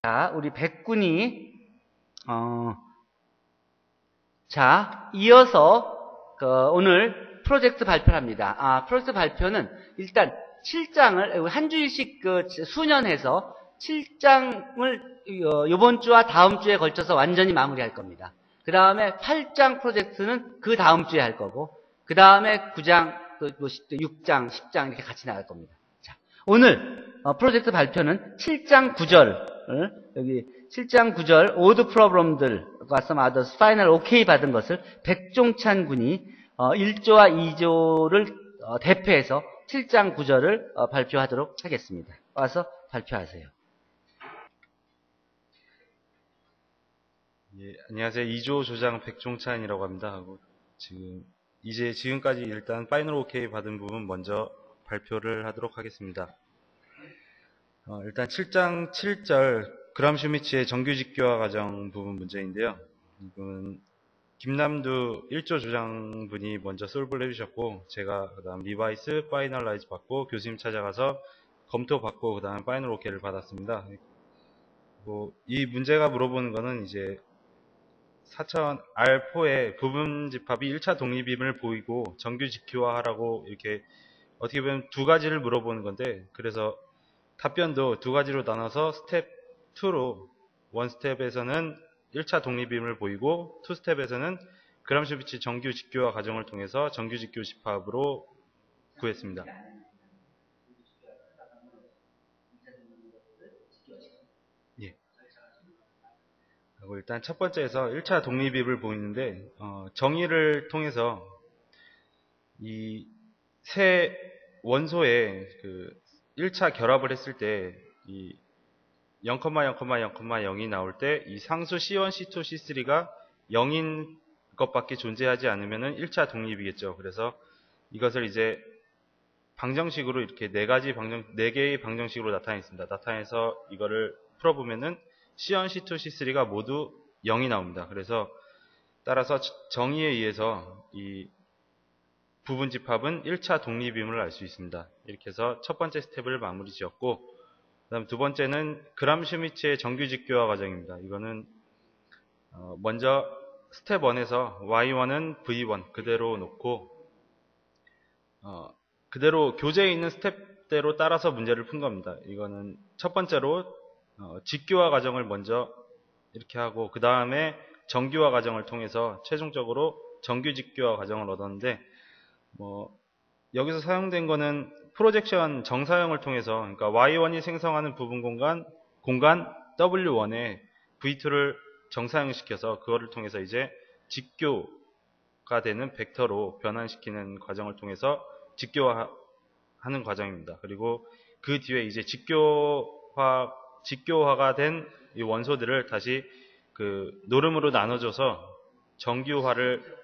자, 우리 백군이 자, 이어서 오늘 프로젝트 발표를 합니다. 프로젝트 발표는 일단 7장을 한 주일씩 수년해서 7장을 이번 주와 다음 주에 걸쳐서 완전히 마무리할 겁니다. 그 다음에 8장 프로젝트는 그 다음 주에 할 거고, 그 다음에 9장, 6장, 10장 이렇게 같이 나갈 겁니다. 자, 오늘 프로젝트 발표는 7장 9절, 여기 7장 9절 오드 프로그램들과 some others 파이널 오케이 받은 것을 백종찬 군이 1조와 2조를 대표해서 7장 9절을 발표하도록 하겠습니다. 와서 발표하세요. 예, 안녕하세요. 2조 조장 백종찬이라고 합니다. 지금까지 일단 파이널 오케이 받은 부분 먼저 발표를 하도록 하겠습니다. 일단 7장 7절 그람 슈미츠의 정규 직교화 과정 부분 문제인데요. 이건 김남두 1조 조장분이 먼저 솔브를 해주셨고, 제가 그 다음 리바이스, 파이널라이즈 받고, 교수님 찾아가서 검토 받고, 그 다음 파이널 오케이를 받았습니다. 이 문제가 물어보는 거는 이제 4000 R4의 부분 집합이 1차 독립임을 보이고 정규 직교화하라고 이렇게 어떻게 보면 두 가지를 물어보는 건데, 그래서 답변도 두 가지로 나눠서 스텝 2로 1스텝에서는 1차 독립임을 보이고 2스텝에서는 그람 슈미츠 정규 직교화 과정을 통해서 정규 직교 집합으로 구했습니다. 예. 그리고 일단 첫 번째에서 1차 독립임을 보이는데, 정의를 통해서 이 세 원소의 1차 결합을 했을 때 이 0,0,0,0이 나올 때 이 상수 C1, C2, C3가 0인 것밖에 존재하지 않으면은 1차 독립이겠죠. 그래서 이것을 이제 방정식으로 이렇게 네 개의 방정식으로 나타냈습니다. 나타내서 이거를 풀어보면은 C1, C2, C3가 모두 0이 나옵니다. 그래서 따라서 정의에 의해서 이 부분 집합은 1차 독립임을 알 수 있습니다. 이렇게 해서 첫 번째 스텝을 마무리 지었고, 그 다음 두 번째는 그람 슈미츠의 정규 직교화 과정입니다. 이거는 먼저 스텝 1에서 Y1은 V1 그대로 놓고 그대로 교재에 있는 스텝대로 따라서 문제를 푼 겁니다. 이거는 첫 번째로 직교화 과정을 먼저 이렇게 하고, 그 다음에 정규화 과정을 통해서 최종적으로 정규 직교화 과정을 얻었는데, 여기서 사용된 거는 프로젝션 정사형을 통해서, 그러니까 Y1이 생성하는 부분 공간 W1에 V2를 정사형시켜서 그거를 통해서 이제 직교가 되는 벡터로 변환시키는 과정을 통해서 직교화하는 과정입니다. 그리고 그 뒤에 이제 직교화가 된 이 원소들을 다시 노름으로 나눠줘서 정규화를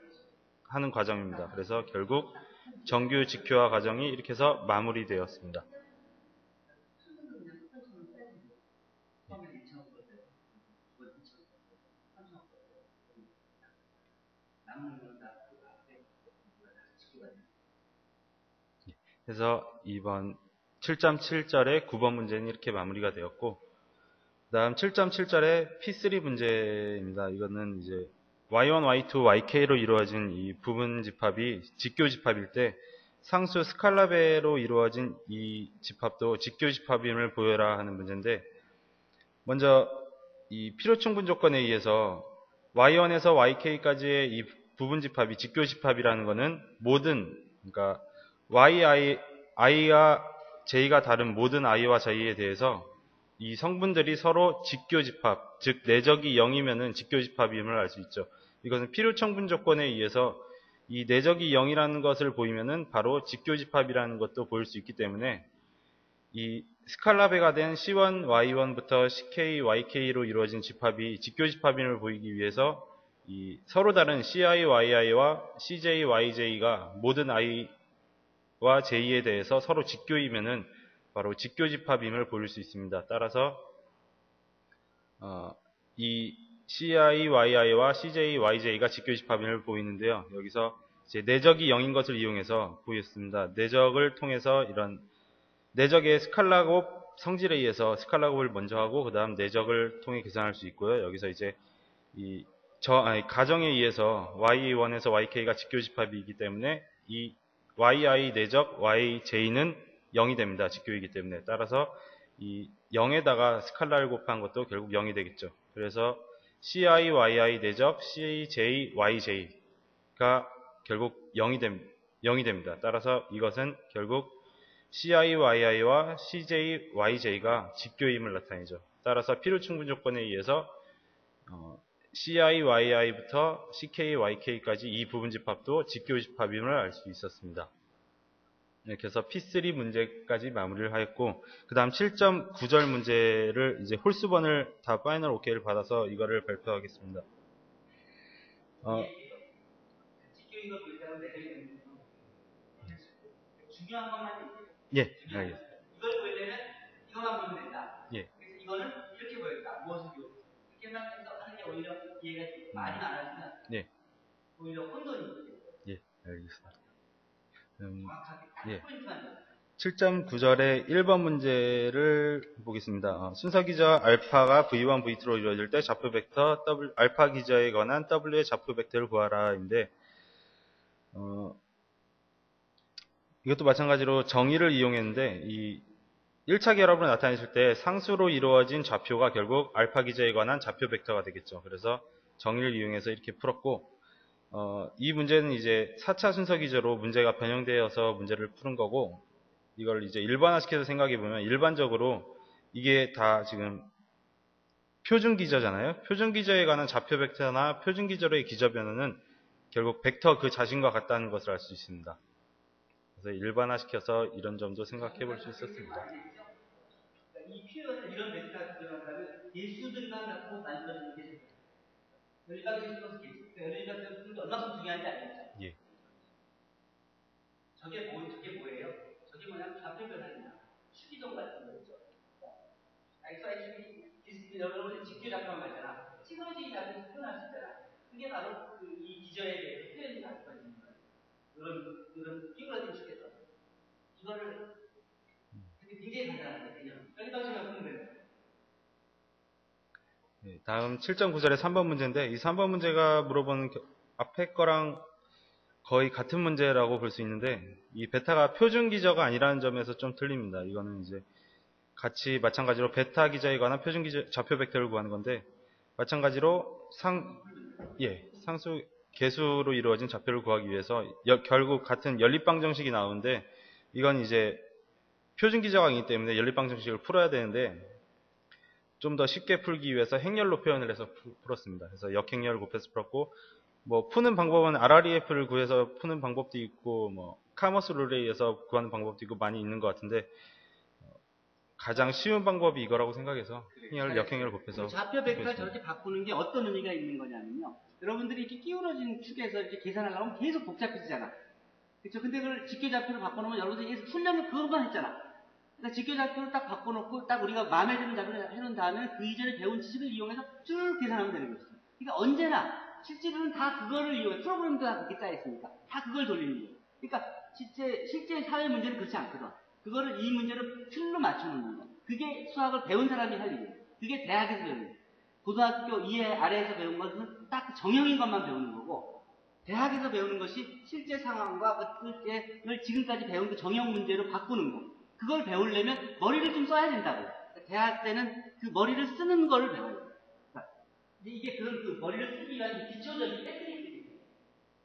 하는 과정입니다. 그래서 결국 정규 직교화 과정이 이렇게 해서 마무리되었습니다. 그래서 이번 7.7절의 9번 문제는 이렇게 마무리가 되었고, 그 다음 7.7절의 P3 문제입니다. 이거는 이제 Y1, Y2, YK로 이루어진 이 부분 집합이 직교 집합일 때 상수 스칼라베로 이루어진 이 집합도 직교 집합임을 보여라 하는 문제인데, 먼저 이 필요충분 조건에 의해서 Y1에서 YK까지의 이 부분 집합이 직교 집합이라는 것은 그러니까 I와 J가 다른 모든 I와 J에 대해서 이 성분들이 서로 직교 집합, 즉 내적이 0이면은 직교 집합임을 알 수 있죠. 이것은 필요충분 조건에 의해서 이 내적이 0이라는 것을 보이면은 바로 직교 집합이라는 것도 보일 수 있기 때문에, 이 스칼라베가 된 C1, Y1부터 CK, YK로 이루어진 집합이 직교 집합임을 보이기 위해서 이 서로 다른 CI, YI와 CJ, YJ가 모든 I와 J에 대해서 서로 직교이면은 바로 직교 집합임을 보일 수 있습니다. 따라서 이 CI, YI와 CJ, YJ가 직교 집합임을 보이는데요. 여기서 이제 내적이 0인 것을 이용해서 보였습니다. 내적을 통해서 이런 내적의 스칼라곱 성질에 의해서 스칼라 곱을 먼저 하고 그 다음 내적을 통해 계산할 수 있고요. 여기서 이제 가정에 의해서 y1에서 yk가 직교집합이기 때문에 이 yi 내적 yj는 0이 됩니다. 직교이기 때문에. 따라서 이 0에다가 스칼라를 곱한 것도 결국 0이 되겠죠. 그래서 ci yi 내적 cj yj가 결국 0이 됩니다. 따라서 이것은 결국 ci yi와 cj yj가 직교임을 나타내죠. 따라서 필요충분 조건에 의해서 ci yi부터 ck yk까지 이 부분집합도 직교집합임을 알 수 있었습니다. 이렇게 해서 P3 문제까지 마무리를 하였고, 그 다음 7.9절 문제를 이제 홀수번을 다 파이널 OK를 받아서 이거를 발표하겠습니다. 중요한 것만 예, 알겠습니다. 이걸 보려면 이것만 보면 된다. 예. 그래서 이거는 이렇게 보였다. 무엇을 이렇게 생각해서 하는 게 오히려 이해가 많이 많아지면 예. 오히려 혼돈이 예, 알겠습니다. 정확하게 예. 포인트만 7.9절의 1번 문제를 보겠습니다. 순서 기저 알파가 V1, V2로 이루어질 때 좌표 벡터 알파 기저에 관한 W의 좌표 벡터를 구하라인데, 이것도 마찬가지로 정의를 이용했는데, 이 1차 결합으로 나타냈을 때 상수로 이루어진 좌표가 결국 알파 기저에 관한 좌표 벡터가 되겠죠. 그래서 정의를 이용해서 이렇게 풀었고, 이 문제는 이제 4차 순서 기저로 문제가 변형되어서 문제를 푸는 거고, 이걸 이제 일반화시켜서 생각해보면 일반적으로 이게 다 지금 표준 기저잖아요. 표준 기저에 관한 좌표 벡터나 표준 기저로의 기저 변화는 결국 벡터 그 자신과 같다는 것을 알 수 있습니다. 그래서 일반화시켜서 이런 점도 생각해 볼 수 있었습니다. 이 표현을 이런 벡터가 들어간다면 개수들만 갖고 만들어지는 게 열리가 개수로서 개수. 열리가 개수가 얼마큼 중요한지 알겠죠? 예. 저게 뭐예요? 저게 뭐냐면 좌표 변화입니다. 축이동 같은 거죠. XY 축이 여러분 직교 작품을 말잖아. 시너지 작품에서 표현할 수 있잖아. 그게 바로 이 기저에 대해서 표현이 가능해지는 거예요. 이런 삐그러진 축에서 이거를 굉장히 간단한 거예요. 여기까지만 보면 돼요. 네, 다음 7.9절의 3번 문제인데, 이 3번 문제가 물어보는 앞에 거랑 거의 같은 문제라고 볼 수 있는데, 이 베타가 표준 기저가 아니라는 점에서 좀 틀립니다. 이거는 이제 같이 마찬가지로 베타 기저에 관한 표준 기저 좌표 벡터를 구하는 건데, 마찬가지로 상수 개수로 이루어진 좌표를 구하기 위해서 결국 같은 연립방 정식이 나오는데, 이건 이제 표준 기저가 아니기 때문에 연립방 정식을 풀어야 되는데, 좀 더 쉽게 풀기 위해서 행렬로 표현을 해서 풀었습니다. 그래서 역행렬을 곱해서 풀었고, 뭐 푸는 방법은 RREF를 구해서 푸는 방법도 있고, 뭐 카머스 룰에 의해서 구하는 방법도 있고 많이 있는 것 같은데, 가장 쉬운 방법이 이거라고 생각해서 행렬, 역행렬을 곱해서 좌표 벡터를 저렇게 바꾸는 게 어떤 의미가 있는 거냐면요. 여러분들이 이렇게 끼우러진 축에서 이렇게 계산하려고 하면 계속 복잡해지잖아. 그렇죠? 근데 그걸 직교좌표로 바꿔놓으면 여러분들이 계속 풀려면 그것만 했잖아. 그러니까 직교좌표를 딱 바꿔놓고 딱 우리가 마음에 드는 답을 해놓은 다음에 그 이전에 배운 지식을 이용해서 쭉 계산하면 되는 거죠. 그러니까 언제나 실제로는 다 그거를 이용해 프로그램도 다 그렇게 짜여 있으니까 다 그걸 돌리는 거예요. 그러니까 실제 사회 문제는 그렇지 않거든. 그거를 이 문제를 틀로 맞추는 거예요. 그게 수학을 배운 사람이 할 일이에요. 그게 대학에서 배우는 거예요. 고등학교 2회 아래에서 배운 것은 딱 정형인 것만 배우는 거고, 대학에서 배우는 것이 실제 상황과 그 실제를 지금까지 배운 그 정형 문제로 바꾸는 거. 그걸 배우려면 머리를 좀 써야 된다고. 그러니까 대학 때는 그 머리를 쓰는 거를 배워요. 그러니까 이게 그런 그 머리를 쓰기 위한 기초적인 테크닉들이에요.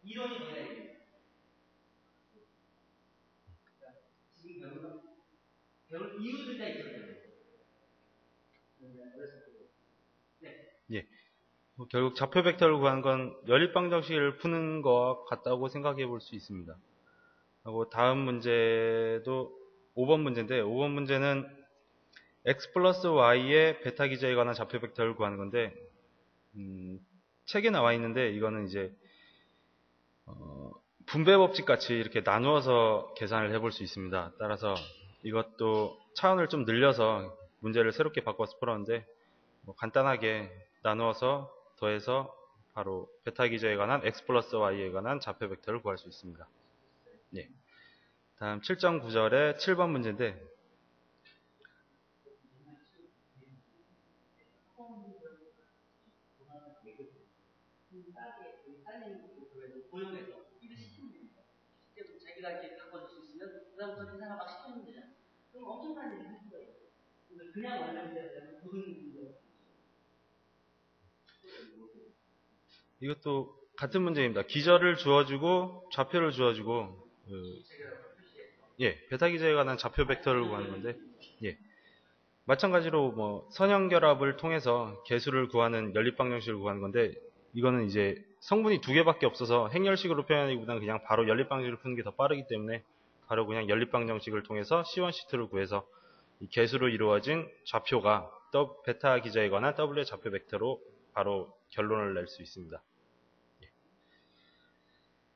이론이 돼야 돼요. 그러니까 지금 배울 이유들이 다 있어요. 예. 결국 좌표 벡터를 구하는 건 연립방 정식을 푸는 것 같다고 생각해 볼 수 있습니다. 하고 다음 문제도 5번 문제인데, 5번 문제는 x 플러스 y의 베타 기저에 관한 좌표 벡터를 구하는 건데, 책에 나와 있는데 이거는 이제 분배 법칙 같이 이렇게 나누어서 계산을 해볼 수 있습니다. 따라서 이것도 차원을 좀 늘려서 문제를 새롭게 바꿔서 풀었는데, 뭐 간단하게 나누어서 더해서 바로 베타 기저에 관한 x 플러스 y에 관한 좌표 벡터를 구할 수 있습니다. 네. 다음 7.9절의 7번 문제인데, 고용해서 일을 시키면 됩니다. 실제로 자기가 이렇게 바꿔줄 수 있으면 그다음부터 생산을 막 시키면 되잖아. 그럼 엄청난 일을 할 수가 있어요. 그냥 완료되면 부분 이것도 같은 문제입니다. 기저를 주어주고 좌표를 주어주고 베타 기저에 관한 좌표 벡터를 구하는 건데 마찬가지로 뭐 선형결합을 통해서 개수를 구하는 연립방정식을 구하는 건데 이거는 이제 성분이 두 개밖에 없어서 행렬식으로 표현하기보다는 그냥 바로 연립방정식을 푸는 게 더 빠르기 때문에 바로 그냥 연립방정식을 통해서 C1, C2를 구해서 이 개수로 이루어진 좌표가 베타 기저에 관한 W의 좌표 벡터로 바로 결론을 낼 수 있습니다.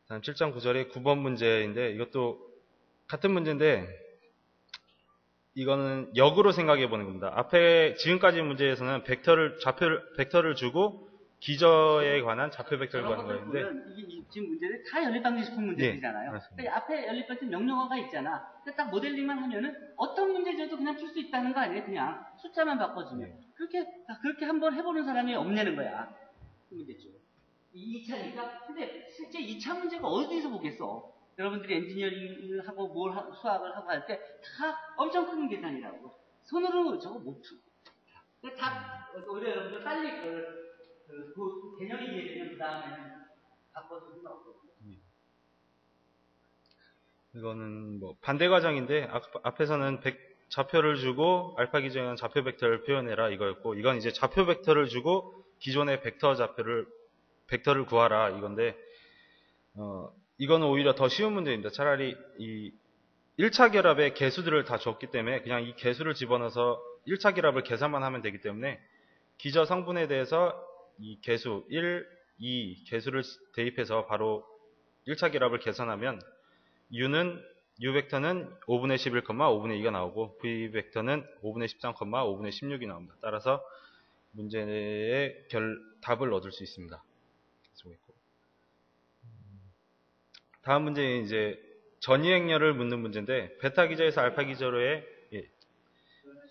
다음 7장 9절의 9번 문제인데 이것도 같은 문제인데 이거는 역으로 생각해 보는 겁니다. 앞에 지금까지 문제에서는 벡터를 주고 기저에 관한 좌표 벡터를 구하는 거였는데 이게 지금 문제는 다 연립방정식 문제들이잖아요. 그러니까 앞에 연립방정식 명령어가 있잖아. 그러니까 딱 모델링만 하면은 어떤 문제줘도 그냥 풀 수 있다는 거 아니에요? 그냥 숫자만 바꿔주면 그렇게 한번 해보는 사람이 없냐는 거야. 그 문제죠. 2차니까 근데 실제 2차 문제가 어디서 보겠어? 여러분들이 엔지니어링을 하고 수학을 하고 할 때 다 엄청 큰 계산이라고. 손으로 저거 못 풀. 다 오히려 여러분들 빨리 그 개념이 이해되면 그 다음에는 바꿔서 생각하거든요. 이거는 뭐 반대 과정인데 앞에서는 좌표를 주고 알파 기저에 좌표 벡터를 표현해라 이거였고 이건 이제 좌표 벡터를 주고 기존의 벡터를 구하라 이건데 이거는 오히려 더 쉬운 문제입니다. 차라리 이 1차 결합의 개수들을 다 줬기 때문에 그냥 이 개수를 집어넣어서 1차 결합을 계산만 하면 되기 때문에 기저 성분에 대해서 이 개수 1, 2 개수를 대입해서 바로 1차 결합을 계산하면 U 벡터는 5분의 11, 5분의 2가 나오고 V 벡터는 5분의 13, 5분의 16이 나옵니다. 따라서 문제의 답을 얻을 수 있습니다. 다음 문제는 이제 전이행렬을 묻는 문제인데 베타 기저에서 알파 기저로의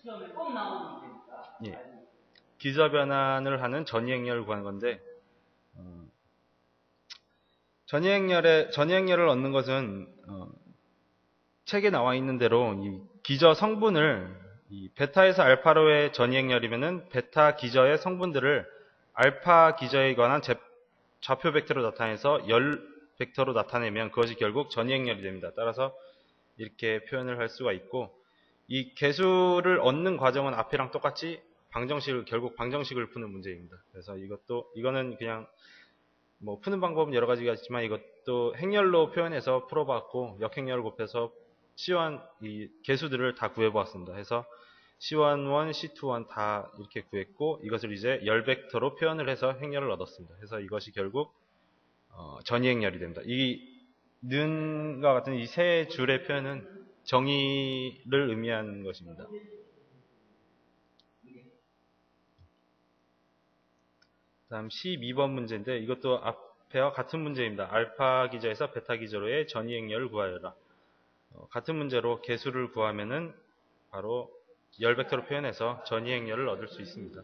시험에 꼭 나오는 문제니까. 기저 변환을 하는 전이행렬을 구하는 건데 전이행렬을 얻는 것은 책에 나와 있는 대로 이 기저 성분을 이 베타에서 알파로의 전이행렬이면은 베타 기저의 성분들을 알파 기저에 관한 좌표 벡터로 나타내서 열 벡터로 나타내면 그것이 결국 전이행렬이 됩니다. 따라서 이렇게 표현을 할 수가 있고 이 개수를 얻는 과정은 앞이랑 똑같이 결국 방정식을 푸는 문제입니다. 그래서 이거는 그냥 뭐 푸는 방법은 여러 가지가 있지만 이것도 행렬로 표현해서 풀어봤고 역행렬을 곱해서 C1 이 개수들을 다 구해보았습니다. 해서 C11, C21 다 이렇게 구했고 이것을 이제 열 벡터로 표현을 해서 행렬을 얻었습니다. 해서 이것이 결국 전이행렬이 됩니다. 이 는과 같은 이 세 줄의 표현은 정의를 의미하는 것입니다. 다음 12번 문제인데 이것도 앞에와 같은 문제입니다. 알파 기저에서 베타 기저로의 전이행렬을 구하여라. 같은 문제로 개수를 구하면은 바로 열 벡터로 표현해서 전이행렬을 얻을 수 있습니다.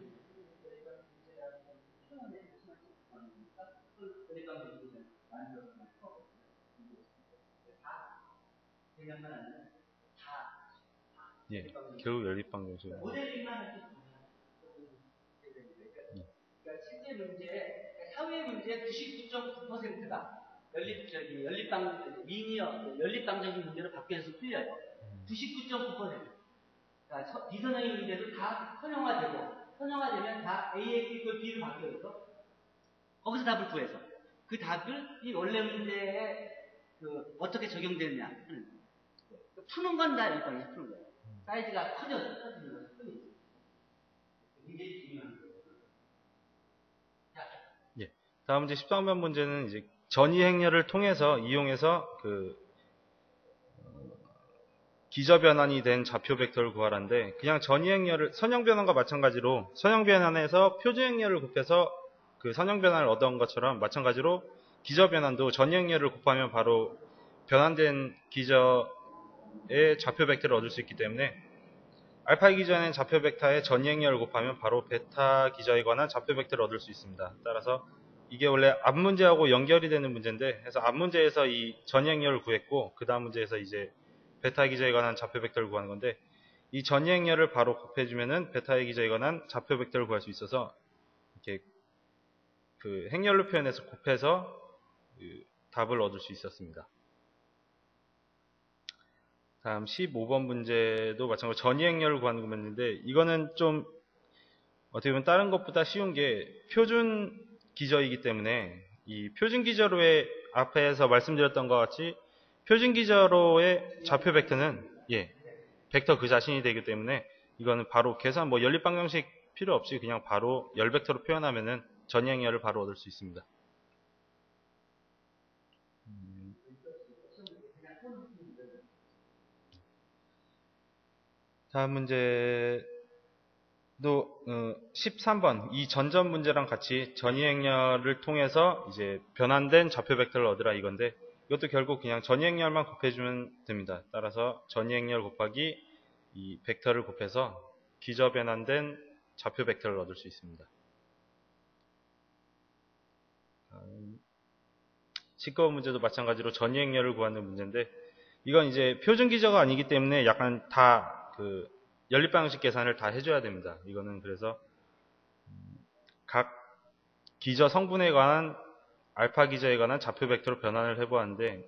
결국 연립방정식. 그러니까 실제 문제, 사회 문제 99.9%가 연립방정식 문제로 바뀌어서 풀려요. 99.9%. 그러니까 비선형의 문제도 다 선형화되면 다 A의 픽을 B로 바뀌어서 거기서 답을 구해서 그 답을 이 원래 문제에 어떻게 적용되느냐 푸는 건 다 연립방정식 푸는 거예요. 사이즈가 커지는 거예요. 굉장히 중요한 거예요. 다음 이제 13번 문제는 이제 전이행렬을 이용해서 기저 변환이 된 좌표 벡터를 구하라는데 그냥 선형 변환과 마찬가지로 선형 변환에서 표준행렬을 곱해서 그 선형 변환을 얻어온 것처럼 마찬가지로 기저 변환도 전이행렬을 곱하면 바로 변환된 기저의 좌표 벡터를 얻을 수 있기 때문에 알파 기전의 좌표 벡터의 전이행렬을 곱하면 바로 베타 기저에 관한 좌표 벡터를 얻을 수 있습니다. 따라서 이게 원래 앞 문제하고 연결이 되는 문제인데, 그래서 앞 문제에서 이 전이행렬을 구했고, 그 다음 문제에서 이제 베타 기저에 관한 좌표 벡터를 구하는 건데, 이 전이행렬을 바로 곱해주면은 베타의 기저에 관한 좌표 벡터를 구할 수 있어서 이렇게 그 행렬로 표현해서 곱해서 그 답을 얻을 수 있었습니다. 다음 15번 문제도 마찬가지로 전이행렬을 구하는 문제인데, 이거는 좀 어떻게 보면 다른 것보다 쉬운 게 표준 기저이기 때문에, 이 표준 기저로의 앞에서 말씀드렸던 것 같이 표준 기저로의 좌표 벡터는 벡터 그 자신이 되기 때문에 이거는 바로 계산 연립 방정식 필요 없이 그냥 바로 열 벡터로 표현하면은 전이행렬을 바로 얻을 수 있습니다. 다음 문제도 13번 이 전전 문제랑 같이 전이행렬을 통해서 이제 변환된 좌표 벡터를 얻으라 이건데, 이것도 결국 그냥 전이행렬만 곱해주면 됩니다. 따라서 전이행렬 곱하기 이 벡터를 곱해서 기저 변환된 좌표 벡터를 얻을 수 있습니다. 19번 문제도 마찬가지로 전이행렬을 구하는 문제인데, 이건 이제 표준 기저가 아니기 때문에 약간 다 그 연립 방정식 계산을 다 해줘야 됩니다. 이거는 그래서 각 기저 성분에 관한 알파 기저에 관한 좌표 벡터로 변환을 해보았는데,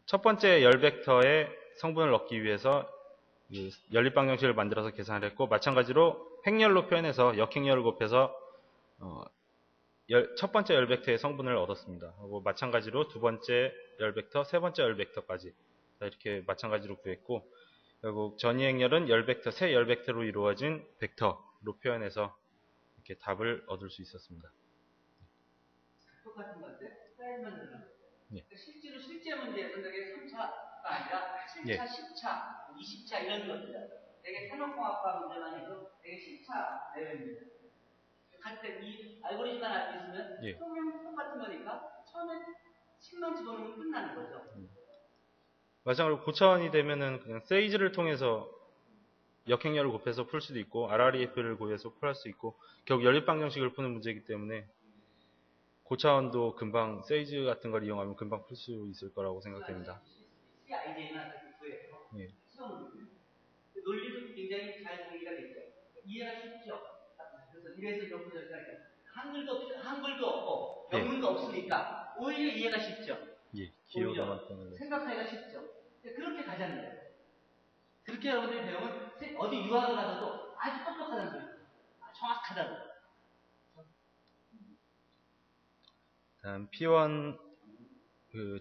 첫 번째 열 벡터의 성분을 얻기 위해서 연립 방정식을 만들어서 계산을 했고, 마찬가지로 행렬로 표현해서 역행렬을 곱해서 첫 번째 열 벡터의 성분을 얻었습니다. 하고 마찬가지로 두 번째 열 벡터, 세 번째 열 벡터까지 이렇게 마찬가지로 구했고, 결국 전이행렬은 열 벡터, 세 열 벡터로 이루어진 벡터로 표현해서 이렇게 답을 얻을 수 있었습니다. 똑같은 건데 사이즈만 늘어난 거예요. 실제로 실제 문제에서는 되게 3차가 아니라 7차, 10차, 20차 이런 것들 되게 산업공학과 문제만 해도 되게 10차 레벨입니다. 할 때 이 알고리즘만 알고 있으면 평면 똑같은 거니까 처음에 10만 집어넣으면 끝나는 거죠. 마찬가지로 고차원이 되면은 그냥 세이즈를 통해서 역행렬을 곱해서 풀 수도 있고, RREF를 구해서 풀 수 있고, 결국 연립 방정식을 푸는 문제이기 때문에 고차원도 금방 세이즈 같은 걸 이용하면 금방 풀 수 있을 거라고 생각됩니다. CIJ나 구해서 논리도 굉장히 잘 정리가 됐죠. 이해가 쉽죠. 그래서 이래서 이렇게 한글도 없고 영문도 없으니까 오히려 이해가 쉽죠. 오히려 생각하기가 쉽죠. 그렇게 가자는 거예요. 그렇게 여러분들이 배우면 어디 유학을 가서도 아주 똑똑하다는 거예요. 정확하다는 거예요. 다음 P1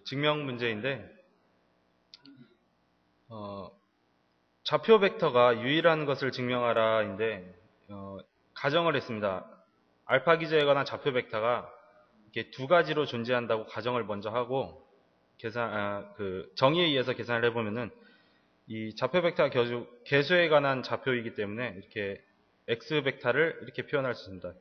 증명 문제인데, 좌표 벡터가 유일한 것을 증명하라인데, 가정을 했습니다. 알파 기저에 관한 좌표 벡터가 이렇게 두 가지로 존재한다고 가정을 먼저 하고, 정의에 의해서 계산을 해보면은 이 좌표 벡터가 개수에 관한 좌표이기 때문에 이렇게 x 벡터를 이렇게 표현할 수 있습니다.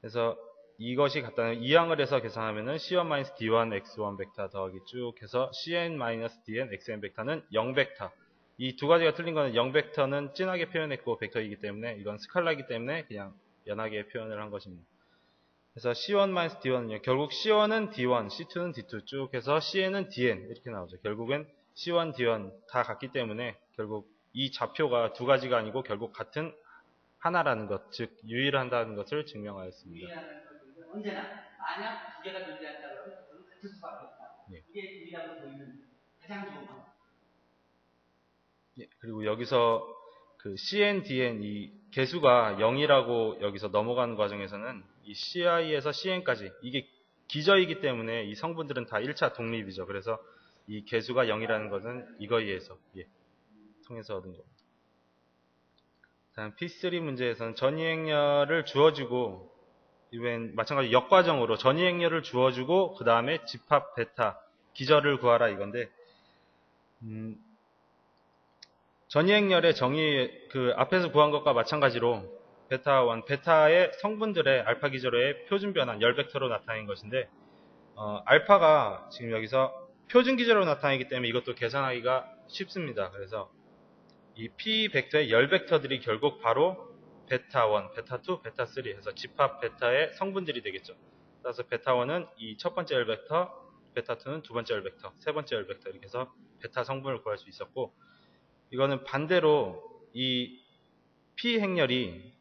그래서 이것이 같다면 이항을 해서 계산하면은 c1-d1 x1 벡터 더하기 쭉 해서 cn-dn xn 벡터는 0 벡터. 이 두 가지가 틀린 거는 0 벡터는 진하게 표현했고 벡터이기 때문에 이건 스칼라이기 때문에 그냥 연하게 표현을 한 것입니다. 그래서 c1-d1은 결국 c1은 d1, c2는 d2 쭉 해서 cn은 dn 이렇게 나오죠. 결국엔 c1, d1 다 같기 때문에 결국 이 좌표가 두 가지가 아니고 결국 같은 하나라는 것, 즉 유일한다는 것을 증명하였습니다. 언제나 만약 두 개가 존재한다 그러면 그건 같을 수밖에 없다. 이게 유일함을 보이는 가장 좋은 방법. 그리고 여기서 그 cn, dn 이 개수가 0이라고 여기서 넘어가는 과정에서는 이 ci에서 cn까지 이게 기저이기 때문에 이 성분들은 다 1차 독립이죠. 그래서 이 개수가 0이라는 것은 이거에 의해서 통해서 얻은 겁니다. 다음 P3 문제에서는 전이행렬을 주어주고, 이번엔 마찬가지로 역과정으로 전이행렬을 주어주고 그 다음에 집합 베타 기저를 구하라 이건데, 전이행렬의 정의 그 앞에서 구한 것과 마찬가지로 베타1, 베타의 성분들의 알파 기저로의 표준 변환 열 벡터로 나타낸 것인데, 알파가 지금 여기서 표준 기저로 나타내기 때문에 이것도 계산하기가 쉽습니다. 그래서 이 P 벡터의 열 벡터들이 결국 바로 베타 1, 베타 2, 베타 3 해서 집합 베타의 성분들이 되겠죠. 따라서 베타 1은 이 첫 번째 열 벡터, 베타 2는 두 번째 열 벡터, 세 번째 열 벡터 이렇게 해서 베타 성분을 구할 수 있었고, 이거는 반대로 이 P 행렬이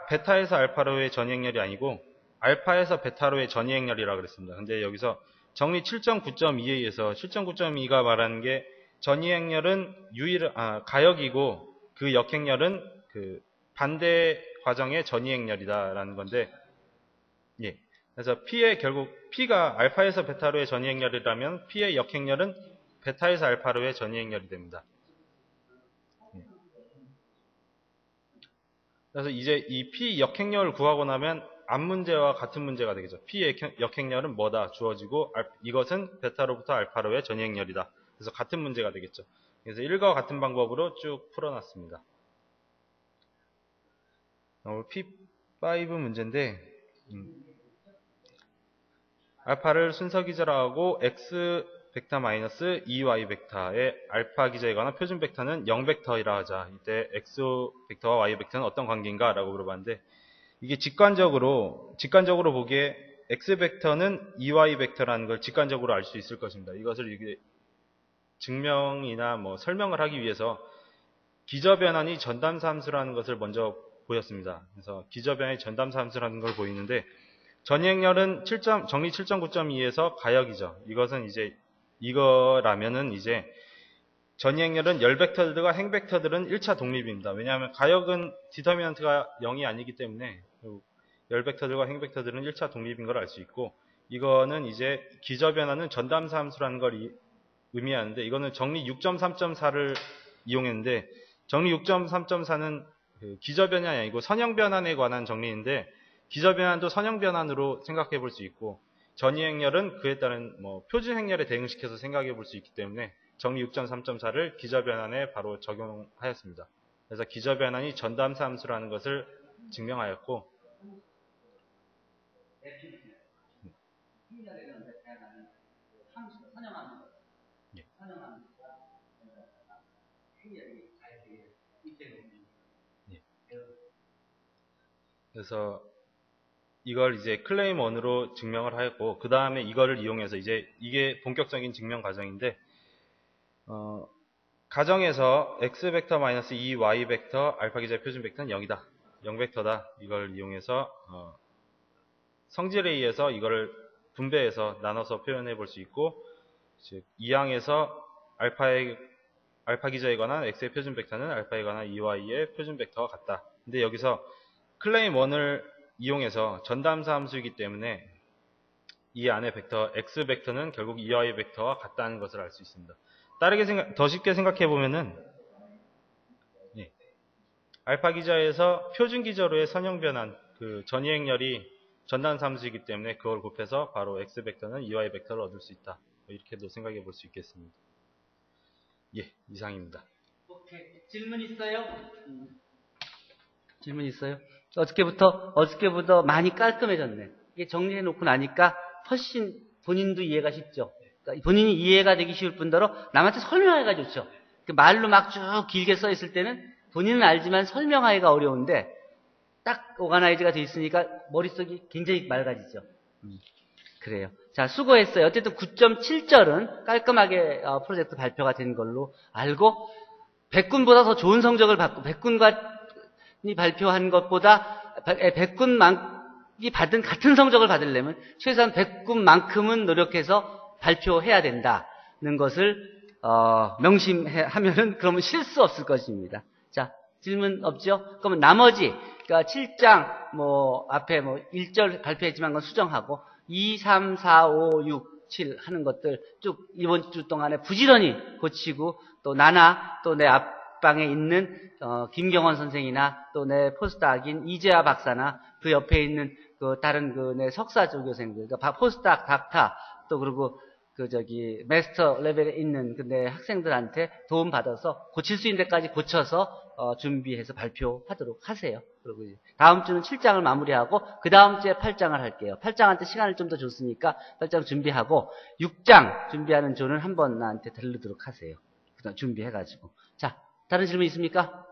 베타에서 알파로의 전이 행렬이 아니고 알파에서 베타로의 전이 행렬이라고 그랬습니다. 근데 여기서 정리 7.9.2에 의해서 7.9.2가 말하는 게 전이 행렬은 가역이고 그 역행렬은 그 반대 과정의 전이 행렬이다라는 건데, 예. 그래서 P가 알파에서 베타로의 전이 행렬이라면 P의 역행렬은 베타에서 알파로의 전이 행렬이 됩니다. 예. 그래서 이제 이 P 역행렬을 구하고 나면 앞 문제와 같은 문제가 되겠죠. P 역행렬은 뭐다? 주어지고 이것은 베타로부터 알파로의 전이 행렬이다. 그래서 같은 문제가 되겠죠. 그래서 1과 같은 방법으로 쭉 풀어놨습니다. P5 문제인데, 알파를 순서 기절하고 x 벡터 마이너스 2y 벡터의 알파 기저에 관한 표준 벡터는 0벡터이라 하자. 이때 x 벡터와 y 벡터는 어떤 관계인가? 라고 물어봤는데, 이게 직관적으로 보기에 x 벡터는 2y 벡터라는 걸 직관적으로 알 수 있을 것입니다. 이것을 이게 증명이나 뭐 설명을 하기 위해서 기저변환이 전담함수라는 것을 먼저 보였습니다. 그래서 기저변환이 전담함수라는 걸 보이는데, 전이행렬은 정리 7.9.2에서 가역이죠. 이거라면은 이제 전이행렬은 열벡터들과 행벡터들은 1차 독립입니다. 왜냐하면 가역은 디터미넌트가 0이 아니기 때문에 열벡터들과 행벡터들은 1차 독립인 걸 알 수 있고, 이거는 이제 기저변환은 전담사 함수라는 걸 의미하는데, 이거는 정리 6.3.4를 이용했는데, 정리 6.3.4는 기저변환이 아니고 선형변환에 관한 정리인데, 기저변환도 선형변환으로 생각해 볼 수 있고, 전이행렬은 그에 따른 표준행렬에 대응시켜서 생각해 볼 수 있기 때문에 정리 6.3.4를 기저변환에 바로 적용하였습니다. 그래서 기저변환이 전담사 함수라는 것을 증명하였고, 그래서 이걸 이제 클레임 1으로 증명을 하였고, 그 다음에 이거를 이용해서 이게 본격적인 증명 과정인데, 가정에서 x 벡터 마이너스 2y 벡터 알파 기저의 표준 벡터는 0이다. 0벡터다. 이걸 이용해서 성질에 의해서 이거를 분배해서 나눠서 표현해 볼 수 있고, 즉 2항에서 알파 기저에 관한 x의 표준 벡터는 알파에 관한 2y의 표준 벡터와 같다. 근데 여기서 클레임 1을 이용해서 전담사 함수이기 때문에 이 안에 벡터 x 벡터는 결국 2y 벡터와 같다는 것을 알 수 있습니다. 더 쉽게 생각해 보면은, 알파 기저에서 표준 기저로의 선형 변환, 그 전이행렬이 전담사 함수이기 때문에 그걸 곱해서 바로 x 벡터는 2y 벡터를 얻을 수 있다. 이렇게도 생각해 볼 수 있겠습니다. 예, 이상입니다. 오케이. 질문 있어요? 질문 있어요? 어저께부터 많이 깔끔해졌네. 이게 정리해 놓고 나니까 훨씬 본인도 이해가 쉽죠. 그러니까 본인이 이해가 되기 쉬울 뿐더러 남한테 설명하기가 좋죠. 말로 막 쭉 길게 써 있을 때는 본인은 알지만 설명하기가 어려운데 딱 오가나이즈가 돼 있으니까 머릿속이 굉장히 맑아지죠. 그래요. 자, 수고했어요. 어쨌든 9.7절은 깔끔하게 프로젝트 발표가 된 걸로 알고, 백군보다 더 좋은 성적을 받고, 백군이 발표한 것보다 백군이 받은 같은 성적을 받으려면 최소한 백군만큼은 노력해서 발표해야 된다는 것을 명심하면은 그러면 실수 없을 것입니다. 자, 질문 없죠? 그러면 나머지 그러니까 7장 앞에 1절 발표했지만 그건 수정하고 2, 3, 4, 5, 6, 7 하는 것들 쭉 이번 주 동안에 부지런히 고치고, 또 나나 또 내 앞방에 있는 김경원 선생이나 또 내 포스닥인 이재하 박사나 그 옆에 있는 그 다른 그 내 석사 조교생들, 그러니까 포스닥, 닥터, 또 그리고 마스터 레벨에 있는 내 학생들한테 도움 받아서 고칠 수 있는 데까지 고쳐서 준비해서 발표하도록 하세요. 그리고 다음 주는 7장을 마무리하고 그 다음 주에 8장을 할게요. 8장한테 시간을 좀 더 줬으니까 8장 준비하고 6장 준비하는 조는 한번 나한테 들르도록 하세요. 그다음 준비해가지고. 자, 다른 질문 있습니까?